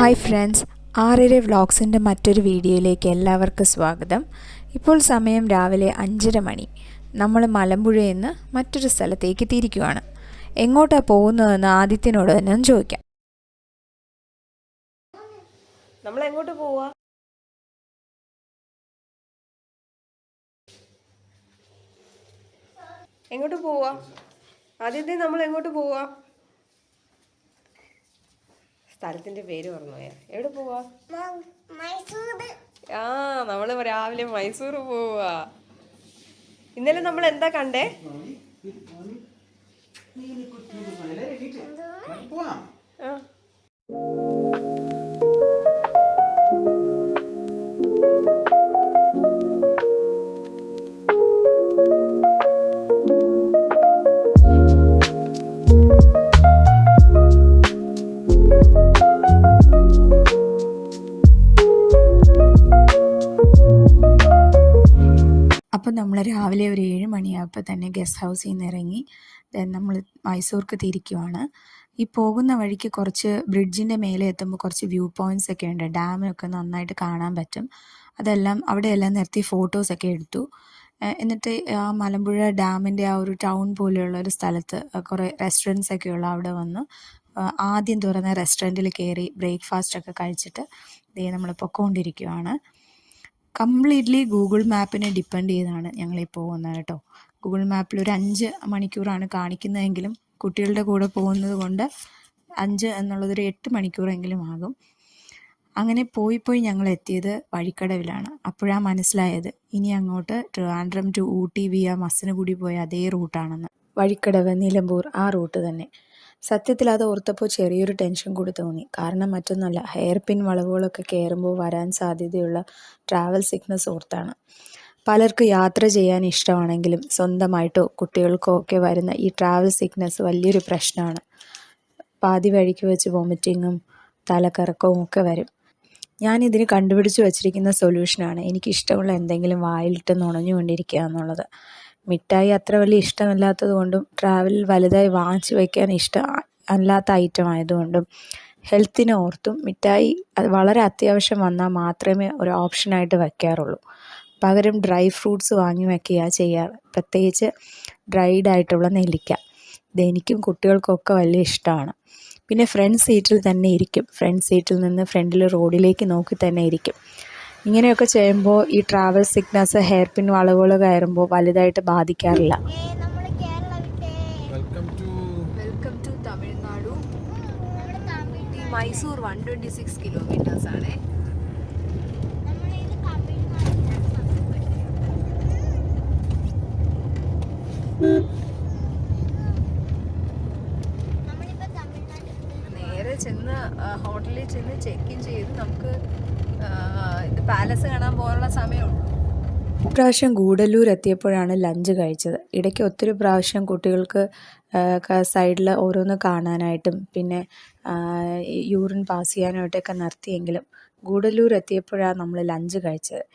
Hi friends, ആറര വ്ളോഗ്സിൻ്റെ മറ്റൊരു വീഡിയോയിലേക്ക് എല്ലാവർക്കും സ്വാഗതം. ഇപ്പോൾ സമയം രാവിലെ 5:30 മണി. നമ്മൾ മലമ്പുഴയിൽ നിന്ന് മറ്റൊരു സ്ഥലത്തേക്ക് തിരിക്കുകയാണ്. എങ്ങോട്ടാണ് പോകുന്നതെന്ന് ആദിത്യനോട് തന്നെ ചോദിക്കാം. നമ്മൾ എങ്ങോട്ട് പോവാ? എങ്ങോട്ട് പോവാ? ആദ്യത്തെ നമ്മൾ എങ്ങോട്ട് പോവാ? സ്ഥലത്തിന്റെ പേര് പറഞ്ഞോയാ? എവിടെ പോവാ? നമ്മള് രാവിലെ മൈസൂർ പോവാ. ഇന്നലെ നമ്മൾ എന്താ കണ്ടേ? അപ്പോൾ നമ്മൾ രാവിലെ ഒരു 7 മണിയായപ്പോൾ തന്നെ ഗസ്റ്റ് ഹൗസിൽ നിന്ന് ഇറങ്ങി നമ്മൾ മൈസൂർക്ക് തിരിക്കുവാണ്. ഈ പോകുന്ന വഴിക്ക് കുറച്ച് ബ്രിഡ്ജിൻ്റെ മേലെ എത്തുമ്പോൾ കുറച്ച് വ്യൂ പോയിൻറ്റ്സ് ഒക്കെ ഉണ്ട്. ഡാമൊക്കെ നന്നായിട്ട് കാണാൻ പറ്റും. അവിടെയെല്ലാം നിർത്തി ഫോട്ടോസൊക്കെ എടുത്തു. എന്നിട്ട് ആ മലമ്പുഴ ഡാമിൻ്റെ ആ ഒരു ടൗൺ പോലെയുള്ള ഒരു സ്ഥലത്ത് കുറേ റെസ്റ്റോറൻറ്റ്സ് ഒക്കെ ഉള്ള അവിടെ വന്ന് ആദ്യം തുറന്ന റെസ്റ്റോറൻറ്റിൽ കയറി ബ്രേക്ക്ഫാസ്റ്റൊക്കെ കഴിച്ചിട്ട് നമ്മൾ പൊയ്ക്കൊണ്ടിരിക്കുകയാണ്. കംപ്ലീറ്റ്ലി ഗൂഗിൾ മാപ്പിനെ ഡിപ്പെൻഡ് ചെയ്താണ് ഞങ്ങളീ പോകുന്നത് കേട്ടോ. ഗൂഗിൾ മാപ്പിൽ ഒരു 5 മണിക്കൂറാണ് കാണിക്കുന്നതെങ്കിലും കുട്ടികളുടെ കൂടെ പോകുന്നത് കൊണ്ട് 5 എന്നുള്ളതൊരു 8 മണിക്കൂറെങ്കിലും ആകും. അങ്ങനെ പോയി ഞങ്ങൾ എത്തിയത് വഴിക്കടവിലാണ്. അപ്പോഴാണ് മനസ്സിലായത് ഇനി അങ്ങോട്ട് ട്രിവാൻഡ്രം ടു ഊട്ടി വിയ മസനഗുഡി പോയ അതേ റൂട്ടാണെന്ന്. വഴിക്കടവ്, നിലമ്പൂർ ആ റൂട്ട് തന്നെ. സത്യത്തിൽ അത് ഓർത്തപ്പോൾ ചെറിയൊരു ടെൻഷൻ കൂടി തോന്നി. കാരണം മറ്റൊന്നുമല്ല, ഹെയർ പിൻ വളവുകളൊക്കെ കയറുമ്പോൾ വരാൻ സാധ്യതയുള്ള ട്രാവൽ സിക്നസ് ഓർത്താണ്. പലർക്കും യാത്ര ചെയ്യാൻ ഇഷ്ടമാണെങ്കിലും സ്വന്തമായിട്ടോ കുട്ടികൾക്കോ ഒക്കെ വരുന്ന ഈ ട്രാവൽ സിക്നസ് വലിയൊരു പ്രശ്നമാണ്. പാതി വഴിക്ക് വെച്ച് വോമിറ്റിങ്ങും തലക്കറക്കവും ഒക്കെ വരും. ഞാനിതിന് കണ്ടുപിടിച്ച് വച്ചിരിക്കുന്ന സൊല്യൂഷനാണ് എനിക്കിഷ്ടമുള്ള എന്തെങ്കിലും വായിലിട്ട് നുണഞ്ഞുകൊണ്ടിരിക്കുക എന്നുള്ളത്. മിഠായി അത്ര വലിയ ഇഷ്ടമല്ലാത്തത് കൊണ്ടും ട്രാവലിൽ വലുതായി വാങ്ങിച്ച് വയ്ക്കാൻ ഇഷ്ടം അല്ലാത്ത ഐറ്റം ആയതുകൊണ്ടും ഹെൽത്തിനെ ഓർത്തും മിഠായി വളരെ അത്യാവശ്യം വന്നാൽ മാത്രമേ ഒരു ഓപ്ഷനായിട്ട് വയ്ക്കാറുള്ളൂ. പകരം ഡ്രൈ ഫ്രൂട്ട്സ് വാങ്ങി വയ്ക്കുകയാണ് ചെയ്യാറ്. പ്രത്യേകിച്ച് ഡ്രൈഡ് ആയിട്ടുള്ള നെല്ലിക്ക. ഇതെനിക്കും കുട്ടികൾക്കൊക്കെ വലിയ ഇഷ്ടമാണ്. പിന്നെ ഫ്രണ്ട് സീറ്റിൽ തന്നെ ഇരിക്കും. ഫ്രണ്ട് സീറ്റിൽ നിന്ന് ഫ്രണ്ടിൽ റോഡിലേക്ക് നോക്കി തന്നെ ഇരിക്കും. ഇങ്ങനെയൊക്കെ ചെയ്യുമ്പോൾ ഈ ട്രാവൽ സിക്നസ് ഹെയർ പിൻ വളവുകൾ കയറുമ്പോൾ വലുതായിട്ട് ബാധിക്കാറില്ല. Welcome to Tamil Nadu. Mysore 126 kilometres ആണ്. നേരെ ചെന്ന് ഹോട്ടലിൽ ചെന്ന് ചെക്ക് ഇൻ ചെയ്ത് നമുക്ക് ഇത് പാലസ് കാണാൻ പോകാനുള്ള സമയമുള്ളൂ. ഇപ്രാവശ്യം ഗൂഡല്ലൂർ എത്തിയപ്പോഴാണ് ലഞ്ച് കഴിച്ചത്. ഇടയ്ക്ക് ഒത്തിരി പ്രാവശ്യം കുട്ടികൾക്ക് സൈഡിൽ ഓരോന്ന് കാണാനായിട്ടും പിന്നെ യൂറിൻ പാസ് ചെയ്യാനായിട്ടൊക്കെ നിർത്തിയെങ്കിലും ഗൂഡല്ലൂർ എത്തിയപ്പോഴാണ് നമ്മൾ ലഞ്ച് കഴിച്ചത്.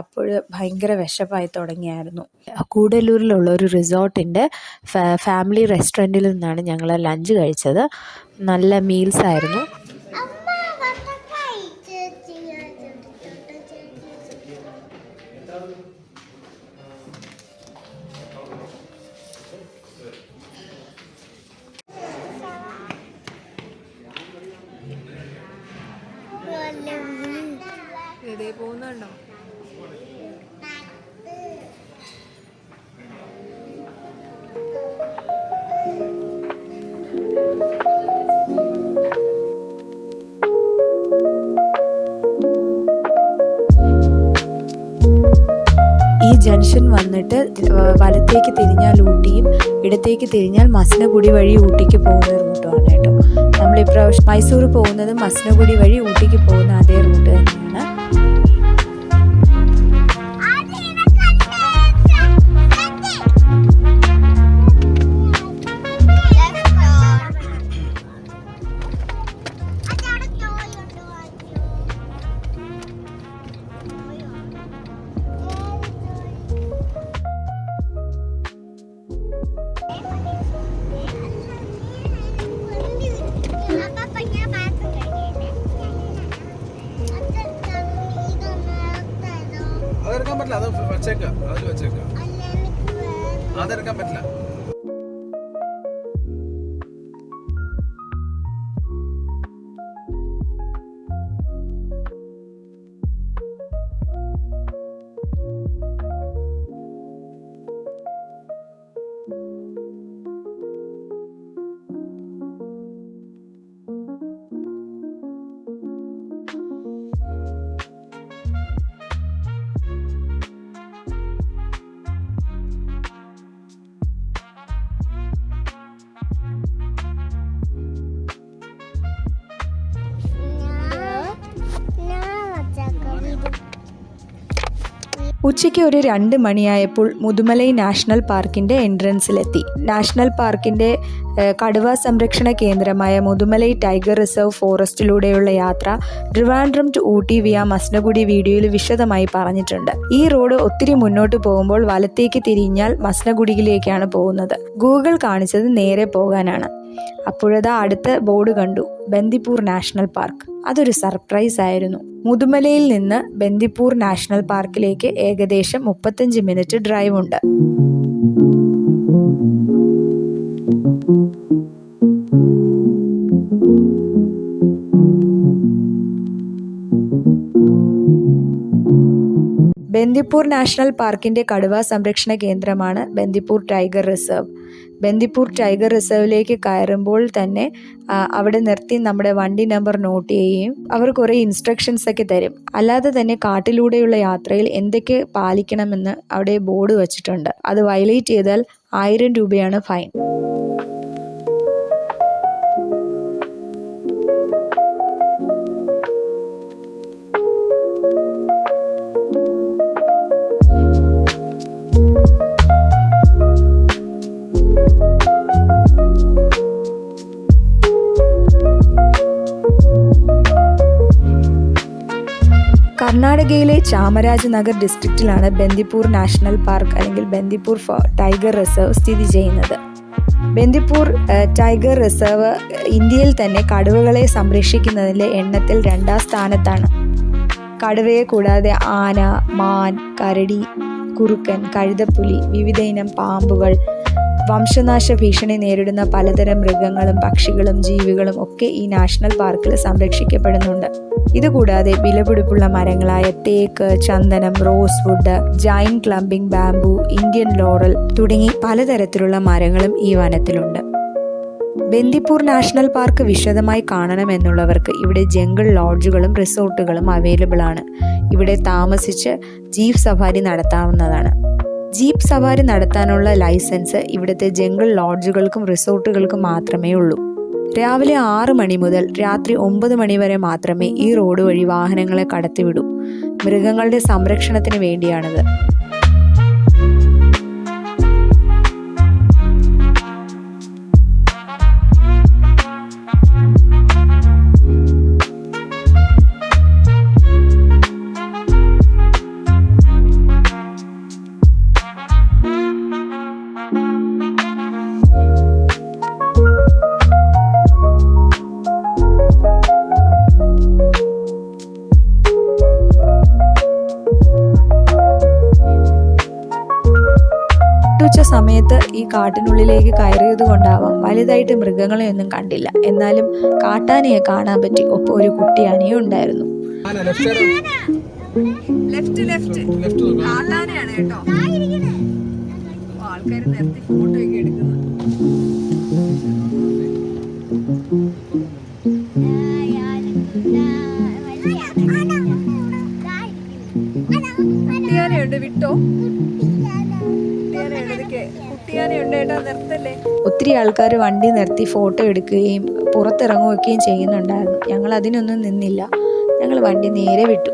അപ്പോൾ ഭയങ്കര വിശപ്പായി തുടങ്ങിയായിരുന്നു. ഗൂഡല്ലൂരിലുള്ള ഒരു റിസോർട്ടിൻ്റെ ഫാമിലി റെസ്റ്റോറൻറ്റിൽ നിന്നാണ് ഞങ്ങൾ ലഞ്ച് കഴിച്ചത്. നല്ല മീൽസ് ആയിരുന്നു. ഇതേ പോകുന്നുണ്ടോ? ഈ ജംഗ്ഷൻ വന്നിട്ട് വലത്തേക്ക് തിരിഞ്ഞാൽ ഊട്ടിയും ഇടത്തേക്ക് തിരിഞ്ഞാൽ മസനഗുഡി വഴി ഊട്ടിക്ക് പോകുന്ന റൂട്ടുമാണ് കേട്ടോ. നമ്മൾ ഇപ്രാവശ്യം മൈസൂർ പോകുന്നത് മസനഗുഡി വഴി ഊട്ടിക്ക് പോകുന്ന അതേ റൂട്ട് തന്നെയാണ്. വച്ചേക്കാം, അതിൽ വച്ചേക്കാം. അതെടുക്കാൻ പറ്റില്ല. ഉച്ചയ്ക്ക് ഒരു 2 മണിയായപ്പോൾ മുതുമലൈ നാഷണൽ പാർക്കിൻ്റെ എൻട്രൻസിലെത്തി. നാഷണൽ പാർക്കിൻ്റെ കടുവ സംരക്ഷണ കേന്ദ്രമായ മുതുമലൈ ടൈഗർ റിസർവ് ഫോറസ്റ്റിലൂടെയുള്ള യാത്ര ട്രിവാൻഡ്രം ടു ഊട്ടി വിയ മസ്നഗുഡി വീഡിയോയിൽ വിശദമായി പറഞ്ഞിട്ടുണ്ട്. ഈ റോഡ് ഒത്തിരി മുന്നോട്ട് പോകുമ്പോൾ വലത്തേക്ക് തിരിഞ്ഞാൽ മസ്നഗുഡിയിലേക്കാണ് പോകുന്നത്. ഗൂഗിൾ കാണിച്ചത് നേരെ പോകാനാണ്. അപ്പോഴതാ അടുത്ത ബോർഡ് കണ്ടു, ബന്ദിപ്പൂർ നാഷണൽ പാർക്ക്. അതൊരു സർപ്രൈസ് ആയിരുന്നു. മുതുമലയിൽ നിന്ന് ബന്ദിപ്പൂർ നാഷണൽ പാർക്കിലേക്ക് ഏകദേശം 35 മിനിറ്റ് ഡ്രൈവ് ഉണ്ട്. ബന്ദിപ്പൂർ നാഷണൽ പാർക്കിൻ്റെ കടുവ സംരക്ഷണ കേന്ദ്രമാണ് Bandipur tiger reserve. Bandipur tiger റിസർവിലേക്ക് കയറുമ്പോൾ തന്നെ അവിടെ നിർത്തി നമ്മുടെ വണ്ടി നമ്പർ നോട്ട് ചെയ്യുകയും അവർ കുറേ ഇൻസ്ട്രക്ഷൻസ് ഒക്കെ തരും. അല്ലാതെ തന്നെ കാട്ടിലൂടെയുള്ള യാത്രയിൽ എന്തൊക്കെ പാലിക്കണമെന്ന് അവിടെ ബോർഡ് വച്ചിട്ടുണ്ട്. അത് വയലേറ്റ് ചെയ്താൽ 1000 രൂപയാണ് ഫൈൻ. കർണാടകയിലെ ചാമരാജനഗർ ഡിസ്ട്രിക്റ്റിലാണ് ബന്ദിപ്പൂർ നാഷണൽ പാർക്ക് അല്ലെങ്കിൽ ബന്ദിപ്പൂർ ടൈഗർ റിസർവ് സ്ഥിതി ചെയ്യുന്നത്. ബന്ദിപ്പൂർ ടൈഗർ റിസർവ് ഇന്ത്യയിൽ തന്നെ കടുവകളെ സംരക്ഷിക്കുന്നതിലെ എണ്ണത്തിൽ 2ാം സ്ഥാനത്താണ്. കടുവയെ കൂടാതെ ആന, മാൻ, കരടി, കുറുക്കൻ, കഴുതപ്പുലി, വിവിധ ഇനം പാമ്പുകൾ, വംശനാശ ഭീഷണി നേരിടുന്ന പലതരം മൃഗങ്ങളും പക്ഷികളും ജീവികളും ഒക്കെ ഈ നാഷണൽ പാർക്കിൽ സംരക്ഷിക്കപ്പെടുന്നുണ്ട്. ഇതുകൂടാതെ വിലപിടിപ്പുള്ള മരങ്ങളായ തേക്ക്, ചന്ദനം, rosewood, giant clumping bamboo, Indian laurel തുടങ്ങി പലതരത്തിലുള്ള മരങ്ങളും ഈ വനത്തിലുണ്ട്. ബന്ദിപ്പൂർ നാഷണൽ പാർക്ക് വിശദമായി കാണണമെന്നുള്ളവർക്ക് ഇവിടെ ജംഗിൾ ലോഡ്ജുകളും റിസോർട്ടുകളും അവൈലബിൾ ആണ്. ഇവിടെ താമസിച്ച് ജീപ്പ് സഫാരി നടത്താവുന്നതാണ്. ജീപ്പ് സവാരി നടത്താനുള്ള ലൈസൻസ് ഇവിടുത്തെ ജംഗിൾ ലോഡ്ജുകൾക്കും റിസോർട്ടുകൾക്കും മാത്രമേ ഉള്ളൂ. രാവിലെ 6 മണി മുതൽ രാത്രി 9 മണി വരെ മാത്രമേ ഈ റോഡ് വഴി വാഹനങ്ങളെ കടത്തിവിടൂ. മൃഗങ്ങളുടെ സംരക്ഷണത്തിന് വേണ്ടിയാണിത്. ഉച്ച സമയത്ത് ഈ കാട്ടിനുള്ളിലേക്ക് കയറിയത് കൊണ്ടാവാം വലുതായിട്ട് മൃഗങ്ങളെയൊന്നും കണ്ടില്ല. എന്നാലും കാട്ടാനയെ കാണാൻ പറ്റി. ഒപ്പം ഒരു കുട്ടിയാനയും ഉണ്ടായിരുന്നു. ആൾക്കാർ നിർത്തി ഫോട്ടോ ഒക്കെ എടുക്കുന്നു. കുട്ടിയാനയുണ്ട്, വിട്ടോ. ഒത്തിരി ആൾക്കാർ വണ്ടി നിർത്തി ഫോട്ടോ എടുക്കുകയും പുറത്തിറങ്ങുകയും ചെയ്യുന്നുണ്ടായിരുന്നു. ഞങ്ങൾ അതിനൊന്നും നിന്നില്ല. ഞങ്ങൾ വണ്ടി നേരെ വിട്ടു.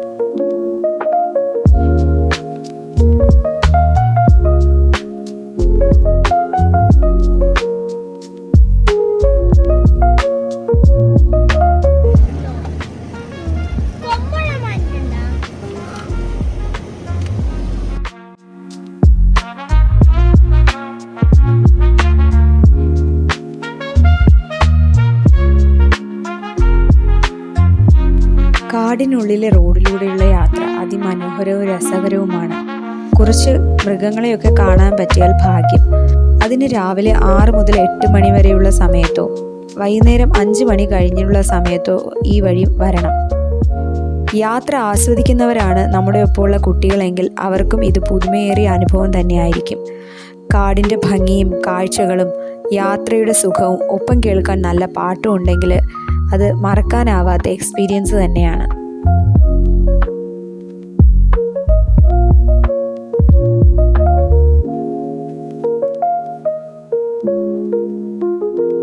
കാടിനുള്ളിലെ റോഡിലൂടെയുള്ള യാത്ര അതിമനോഹരവും രസകരവുമാണ്. കുറച്ച് മൃഗങ്ങളെയൊക്കെ കാണാൻ പറ്റിയാൽ ഭാഗ്യം. അതിന് രാവിലെ 6 മുതൽ 8 മണി വരെയുള്ള സമയത്തോ വൈകുന്നേരം 5 മണി കഴിഞ്ഞുള്ള സമയത്തോ ഈ വഴി വരണം. യാത്ര ആസ്വദിക്കുന്നവരാണ് നമ്മുടെ ഒപ്പമുള്ള കുട്ടികളെങ്കിൽ അവർക്കും ഇത് പുതുമയേറിയ അനുഭവം തന്നെയായിരിക്കും. കാടിൻ്റെ ഭംഗിയും കാഴ്ചകളും യാത്രയുടെ സുഖവും ഒപ്പം കേൾക്കാൻ നല്ല പാട്ടും ഉണ്ടെങ്കിൽ അത് മറക്കാനാവാത്ത എക്സ്പീരിയൻസ് തന്നെയാണ്.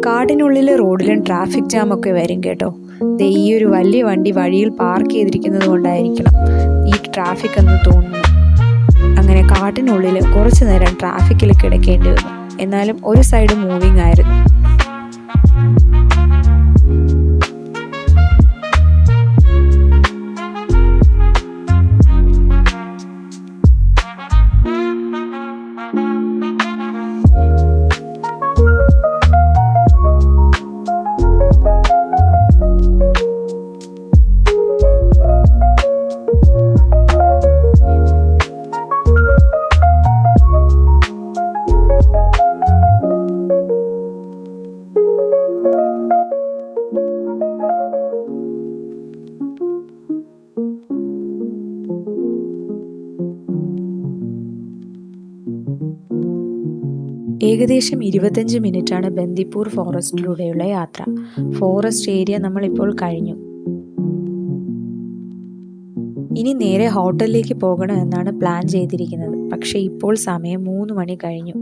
കാടിനുള്ളിലെ റോഡിലും ട്രാഫിക് ജാമൊക്കെ വരും കേട്ടോ. ഈ ഒരു വലിയ വണ്ടി വഴിയിൽ പാർക്ക് ചെയ്തിരിക്കുന്നത് കൊണ്ടായിരിക്കണം ഈ ട്രാഫിക് എന്ന് തോന്നുന്നു. അങ്ങനെ കാട്ടിനുള്ളിൽ കുറച്ചു നേരം ട്രാഫിക്കിൽ കിടക്കേണ്ടി വന്നു. എന്നാലും ഒരു സൈഡ് മൂവിങ് ആയിരുന്നു. ഏകദേശം 25 മിനിറ്റാണ് ബന്ദിപ്പൂർ ഫോറസ്റ്റിലൂടെയുള്ള യാത്ര. ഫോറസ്റ്റ് ഏരിയ നമ്മളിപ്പോൾ കഴിഞ്ഞു. ഇനി നേരെ ഹോട്ടലിലേക്ക് പോകണം എന്നാണ് പ്ലാൻ ചെയ്തിരിക്കുന്നത്. പക്ഷേ ഇപ്പോൾ സമയം 3 മണി കഴിഞ്ഞു.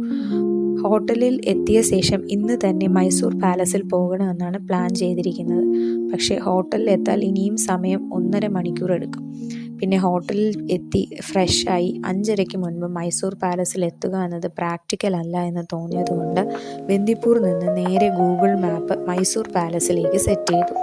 ഹോട്ടലിൽ എത്തിയ ശേഷം ഇന്ന് തന്നെ മൈസൂർ പാലസിൽ പോകണമെന്നാണ് പ്ലാൻ ചെയ്തിരിക്കുന്നത്. പക്ഷേ ഹോട്ടലിൽ എത്താൻ ഇനിയും സമയം 1.5 മണിക്കൂർ എടുക്കും. പിന്നെ ഹോട്ടലിൽ എത്തി ഫ്രഷായി 5:30 മുൻപ് മൈസൂർ പാലസിൽ എത്തുക എന്നത് പ്രാക്ടിക്കൽ അല്ല എന്ന് തോന്നിയതുകൊണ്ട് ബന്ദിപ്പൂർ നിന്ന് നേരെ ഗൂഗിൾ മാപ്പ് മൈസൂർ പാലസിലേക്ക് സെറ്റ് ചെയ്തു.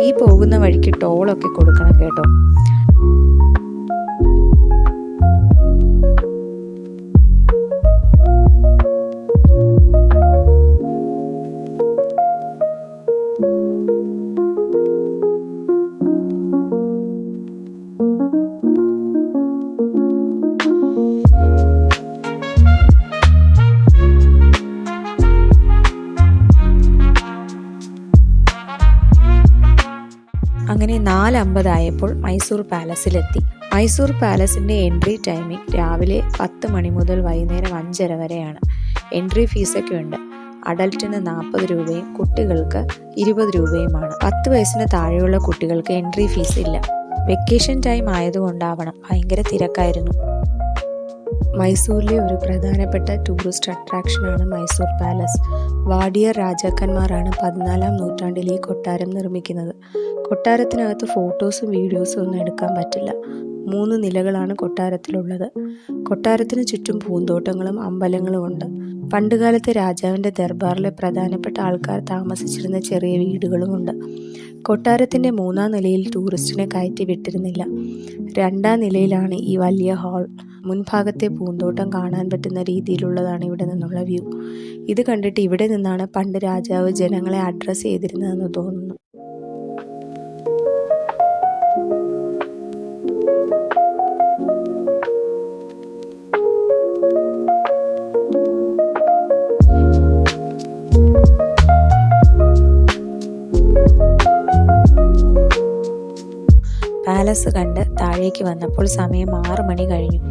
ഈ പോകുന്ന വഴിക്ക് ടോളൊക്കെ കൊടുക്കണം കേട്ടോ. അങ്ങനെ 4:50 ആയപ്പോൾ മൈസൂർ പാലസിലെത്തി. മൈസൂർ പാലസിൻ്റെ എൻട്രി ടൈമിംഗ് രാവിലെ 10 മണി മുതൽ വൈകുന്നേരം 5:30 വരെയാണ്. എൻട്രി ഫീസൊക്കെ ഉണ്ട്. അഡൽട്ടിന് 40 രൂപയും കുട്ടികൾക്ക് 20 രൂപയുമാണ്. 10 വയസ്സിന് താഴെയുള്ള കുട്ടികൾക്ക് എൻട്രി ഫീസ് ഇല്ല. വെക്കേഷൻ ടൈം ആയതുകൊണ്ടാവണം ഭയങ്കര തിരക്കായിരുന്നു. മൈസൂരിലെ ഒരു പ്രധാനപ്പെട്ട ടൂറിസ്റ്റ് അട്രാക്ഷനാണ് മൈസൂർ പാലസ്. വാഡിയർ രാജാക്കന്മാരാണ് 14-ാം നൂറ്റാണ്ടിൽ ഈ കൊട്ടാരം നിർമ്മിക്കുന്നത്. കൊട്ടാരത്തിനകത്ത് ഫോട്ടോസും വീഡിയോസും ഒന്നും എടുക്കാൻ പറ്റില്ല. 3 നിലകളാണ് കൊട്ടാരത്തിലുള്ളത്. കൊട്ടാരത്തിന് ചുറ്റും പൂന്തോട്ടങ്ങളും അമ്പലങ്ങളും ഉണ്ട്. പണ്ടുകാലത്ത് രാജാവിൻ്റെ ദർബാറിലെ പ്രധാനപ്പെട്ട ആൾക്കാർ താമസിച്ചിരുന്ന ചെറിയ വീടുകളുമുണ്ട്. കൊട്ടാരത്തിൻ്റെ 3-ാം നിലയിൽ ടൂറിസ്റ്റിനെ കയറ്റി വിട്ടിരുന്നില്ല. 2-ാം നിലയിലാണ് ഈ വലിയ ഹാൾ. മുൻഭാഗത്തെ പൂന്തോട്ടം കാണാൻ പറ്റുന്ന രീതിയിലുള്ളതാണ് ഇവിടെ നിന്നുള്ള വ്യൂ. ഇത് കണ്ടിട്ട് ഇവിടെ നിന്നാണ് പണ്ട് രാജാവ് ജനങ്ങളെ അഡ്രസ്സ് ചെയ്തിരുന്നതെന്ന് തോന്നുന്നു. പാലസ് കണ്ട് താഴേക്ക് വന്നപ്പോൾ സമയം 6 മണി കഴിഞ്ഞു.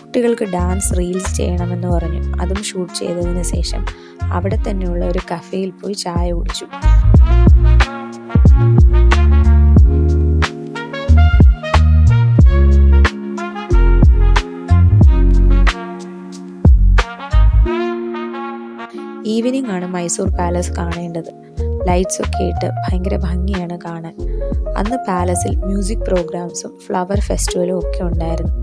കുട്ടികൾക്ക് ഡാൻസ് റീൽസ് ചെയ്യണമെന്ന് പറഞ്ഞു. അതും ഷൂട്ട് ചെയ്തതിന് ശേഷം അവിടെ തന്നെയുള്ള ഒരു കഫേയിൽ പോയി ചായ കുടിച്ചു. ഈവനിങ് ആണ് മൈസൂർ പാലസ് കാണേണ്ടത്. ലൈറ്റ്സ് ഒക്കെ ഇട്ട് ഭയങ്കര ഭംഗിയാണ് കാണാൻ. അന്ന് പാലസിൽ മ്യൂസിക് പ്രോഗ്രാംസും ഫ്ലവർ ഫെസ്റ്റിവലും ഒക്കെ ഉണ്ടായിരുന്നു.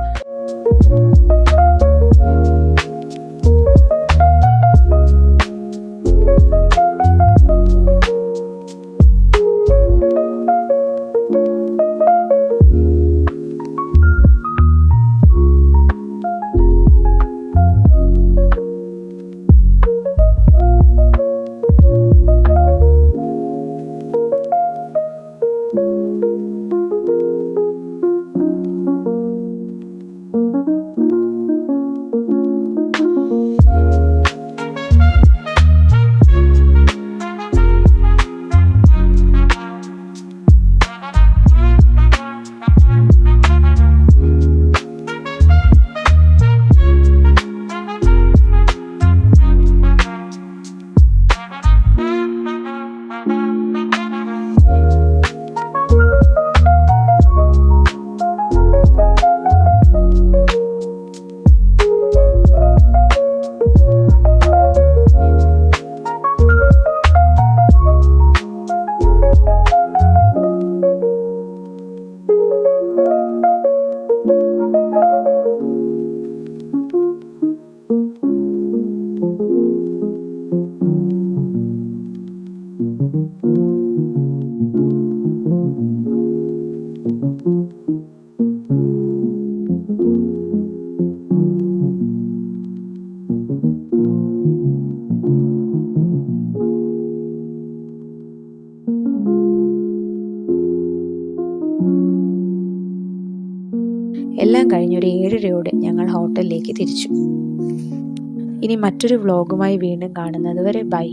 എല്ലാം കഴിഞ്ഞൊരു 7:30 ഞങ്ങൾ ഹോട്ടലിലേക്ക് തിരിച്ചു. ഇനി മറ്റൊരു വ്ലോഗുമായി വീണ്ടും കാണുന്നത് വരെ ബൈ.